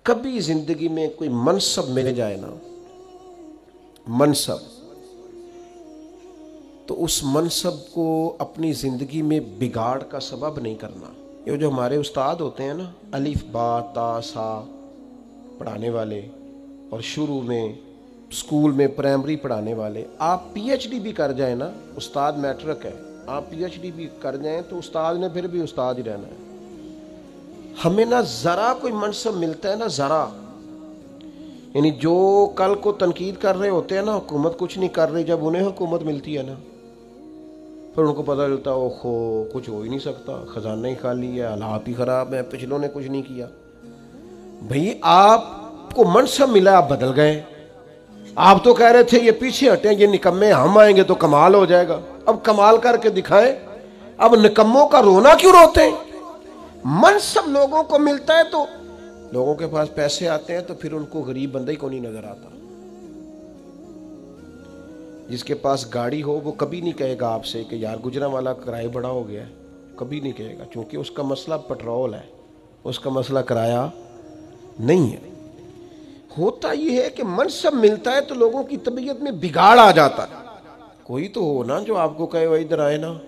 कभी जिंदगी में कोई मनसब मिल जाए ना, मनसब, तो उस मनसब को अपनी ज़िंदगी में बिगाड़ का सबब नहीं करना। ये जो हमारे उस्ताद होते हैं ना, अलिफ बा ता सा पढ़ाने वाले, और शुरू में स्कूल में प्राइमरी पढ़ाने वाले, आप पीएचडी भी कर जाए ना, उस्ताद मैट्रिक है, आप पीएचडी भी कर जाएं तो उस्ताद ने फिर भी उस्ताद ही रहना है। हमें ना ज़रा कोई मनसब मिलता है ना, ज़रा, यानी जो कल को तनकीद कर रहे होते हैं ना, हुकूमत कुछ नहीं कर रही, जब उन्हें हुकूमत मिलती है ना, फिर उनको पता चलता है ओहो कुछ हो ही नहीं सकता, खजाना ही खाली है, हालात ही ख़राब है, पिछलों ने कुछ नहीं किया। भाई आपको मनसब मिला, आप बदल गए। आप तो कह रहे थे ये पीछे हटे, ये निकम्मे, हम आएंगे तो कमाल हो जाएगा। अब कमाल करके दिखाएं। अब निकम्मों का रोना क्यों रोते हैं? मनसब लोगों को मिलता है तो लोगों के पास पैसे आते हैं, तो फिर उनको गरीब बंदा ही को नहीं नजर आता। जिसके पास गाड़ी हो वो कभी नहीं कहेगा आपसे कि यार गुजरांवाला किराया बड़ा हो गया है, कभी नहीं कहेगा, क्योंकि उसका मसला पेट्रोल है, उसका मसला किराया नहीं है। होता यह है कि मनसब मिलता है तो लोगों की तबीयत में बिगाड़ आ जाता है। कोई तो हो ना जो आपको कहे वह इधर आए ना,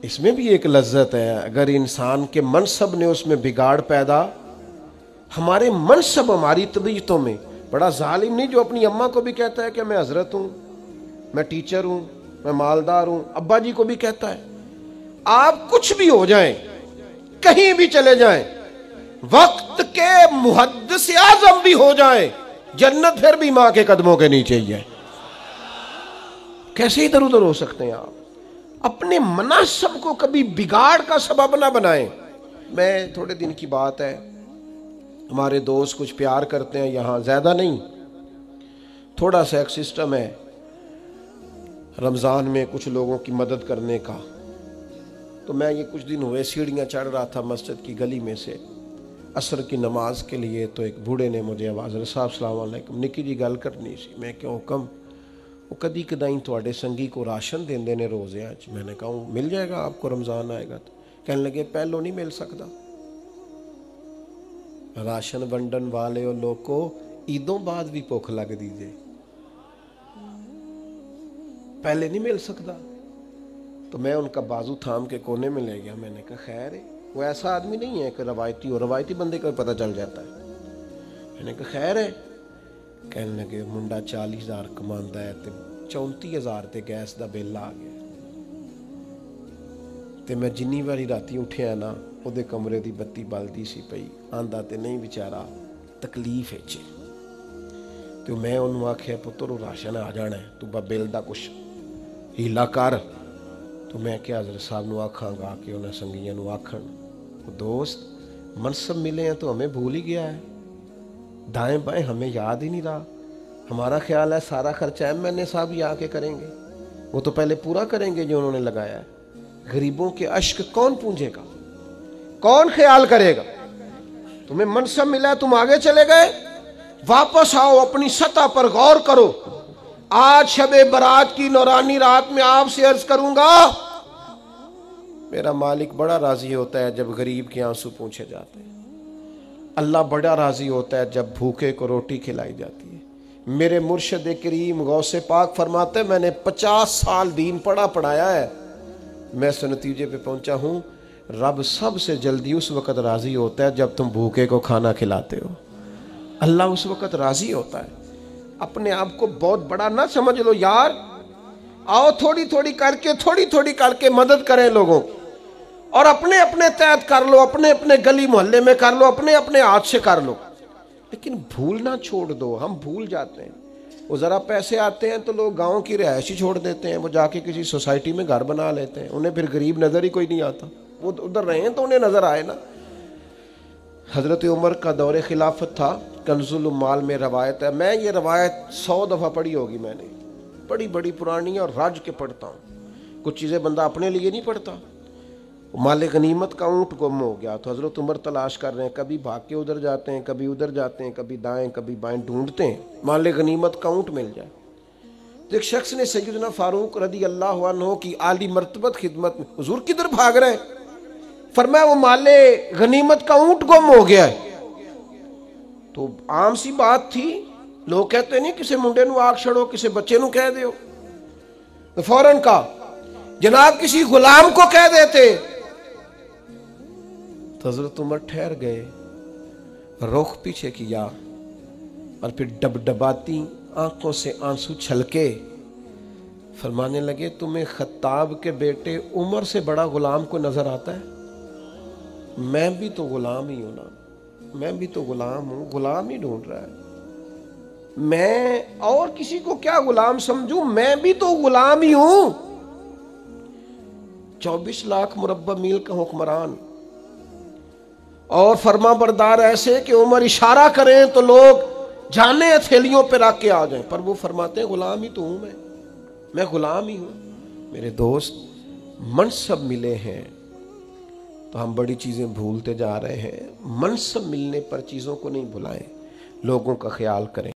इसमें भी एक लज्जत है। अगर इंसान के मनसब ने उसमें बिगाड़ पैदा, हमारे मनसब हमारी तबीयतों में, बड़ा जालिम नहीं जो अपनी अम्मा को भी कहता है कि मैं हजरत हूं, मैं टीचर हूं, मैं मालदार हूं, अब्बा जी को भी कहता है। आप कुछ भी हो जाएं, कहीं भी चले जाएं, वक्त के मुहद्दिस आज़म भी हो जाएं, जन्नत फिर भी मां के कदमों के नीचे ही है। कैसे इधर उधर हो सकते हैं आप? अपने मनासब को कभी बिगाड़ का सबब ना बनाएं। मैं थोड़े दिन की बात है, हमारे दोस्त कुछ प्यार करते हैं यहाँ, ज़्यादा नहीं, थोड़ा सा एक सिस्टम है रमज़ान में कुछ लोगों की मदद करने का। तो मैं ये कुछ दिन हुए सीढ़ियाँ चढ़ रहा था मस्जिद की गली में से असर की नमाज के लिए, तो एक बूढ़े ने मुझे आवाज़, साहब सलाम अलैकुम, निकी जी गल करनी सी। मैं क्यों हुक्म? वो कदी कदाई थोड़े संगी को राशन देंदे ने रोज़े आज। मैंने कहा मिल जाएगा आपको, रमज़ान आएगा तो। कहने लगे पहलों नहीं मिल सकता, राशन वंडन वाले और लोग को ईदों बाद भी भुख लग दीजिए, पहले नहीं मिल सकता। तो मैं उनका बाजू थाम के कोने में ले गया। मैंने कहा खैर है, वो ऐसा आदमी नहीं है कि रवायती हो, रवायती बंदे को पता चल जाता है। मैंने कहा खैर है। कहने लगे मुंडा 40,000 कमांदा है ते 34,000 ते गैस का बिल आ गया। ते मैं जिन्नी बारी राती उठिया ना, ਉਹਦੇ कमरे की बत्ती बलती सी पई, आंदा ते नहीं बेचारा तकलीफ है। तो मैं उन्होंने आख्या पुत्र राशन आ जाना है, तू बा बिल का कुछ हीला कर। तो मैं क्या हज़रत साहब को आखांगा कि उन्हें संगियां को आखन, दोस्त मनसब मिले हैं तो हमें भूल ही गया है, दाएं बाएं हमें याद ही नहीं रहा। हमारा ख्याल है सारा खर्चा MNA साहब ही आके करेंगे, वो तो पहले पूरा करेंगे जो उन्होंने लगाया है। गरीबों के अश्क कौन पूंजेगा, कौन ख्याल करेगा? तुम्हें मनसब मिला, तुम आगे चले गए, वापस आओ, अपनी सतह पर गौर करो। आज शबे बरात की नौरानी रात में आपसे अर्ज करूंगा, मेरा मालिक बड़ा राजी होता है जब गरीब के आंसू पूछे जाते हैं। अल्लाह बड़ा राजी होता है जब भूखे को रोटी खिलाई जाती है। मेरे मुर्शिद करीम गौसे पाक फरमाते, मैंने 50 साल दीन पढ़ाया है, मैं इस नतीजे पे पहुंचा हूं, रब सबसे जल्दी उस वक़्त राजी होता है जब तुम भूखे को खाना खिलाते हो। अल्लाह उस वक़्त राजी होता है। अपने आप को बहुत बड़ा ना समझ लो यार, आओ थोड़ी थोड़ी करके मदद करें लोगों, और अपने अपने तहत कर लो, अपने अपने गली मोहल्ले में कर लो, अपने अपने हाथ से कर लो, लेकिन भूलना छोड़ दो। हम भूल जाते हैं, वो ज़रा पैसे आते हैं तो लोग गांव की रिहायश ही छोड़ देते हैं, वो जाके किसी सोसाइटी में घर बना लेते हैं, उन्हें फिर गरीब नज़र ही कोई नहीं आता। वो उधर रहे हैं तो उन्हें नज़र आए ना। हज़रत उमर का दौरे खिलाफत था, कंजुल माल में रवायत है, मैं ये रवायत 100 दफ़ा पढ़ी होगी मैंने, बड़ी बड़ी पुरानी है और रज के पढ़ता हूँ। कुछ चीज़ें बंदा अपने लिए नहीं पढ़ता। माले गनीमत का ऊँट गुम हो गया तो हज़रत उमर तलाश कर रहे हैं, कभी भाग के उधर जाते हैं, कभी उधर जाते हैं, कभी दाएं कभी बाएं, ढूंढते हैं माले गनीमत का ऊँट मिल जाए। तो एक शख्स ने सैयदना फारूक रदी अल्लाह अन्हु की आली मर्तबत खिदमत में, हुजूर किधर भाग रहे हैं? फरमाया वो माले गनीमत का ऊँट गुम हो गया है। तो आम सी बात थी, लोग कहते नहीं किसी मुंडे नू आग छड़ो, किसी बच्चे नू कह दो, तो फौरन का जनाब किसी गुलाम को कह देते। तो हजरत उमर ठहर गए, रुख पीछे किया और फिर डबडबाती आंखों से आंसू छलके फरमाने लगे, तुम्हें खत्ताब के बेटे उमर से बड़ा गुलाम को नजर आता है? मैं भी तो गुलाम ही हूं ना, मैं भी तो गुलाम हूं, गुलाम ही ढूंढ रहा है। मैं और किसी को क्या गुलाम समझूं, मैं भी तो गुलाम ही हूं। 24 लाख मुरब्बा मील का हुक्मरान और फर्मा बरदार ऐसे कि उमर इशारा करें तो लोग जाने हथेलियों पर रख के आ जाएं, पर वो फरमाते हैं गुलाम ही तो हूं मैं गुलाम ही हूं। मेरे दोस्त, मनसब मिले हैं तो हम बड़ी चीजें भूलते जा रहे हैं। मनसब मिलने पर चीजों को नहीं भुलाएं, लोगों का ख्याल करें।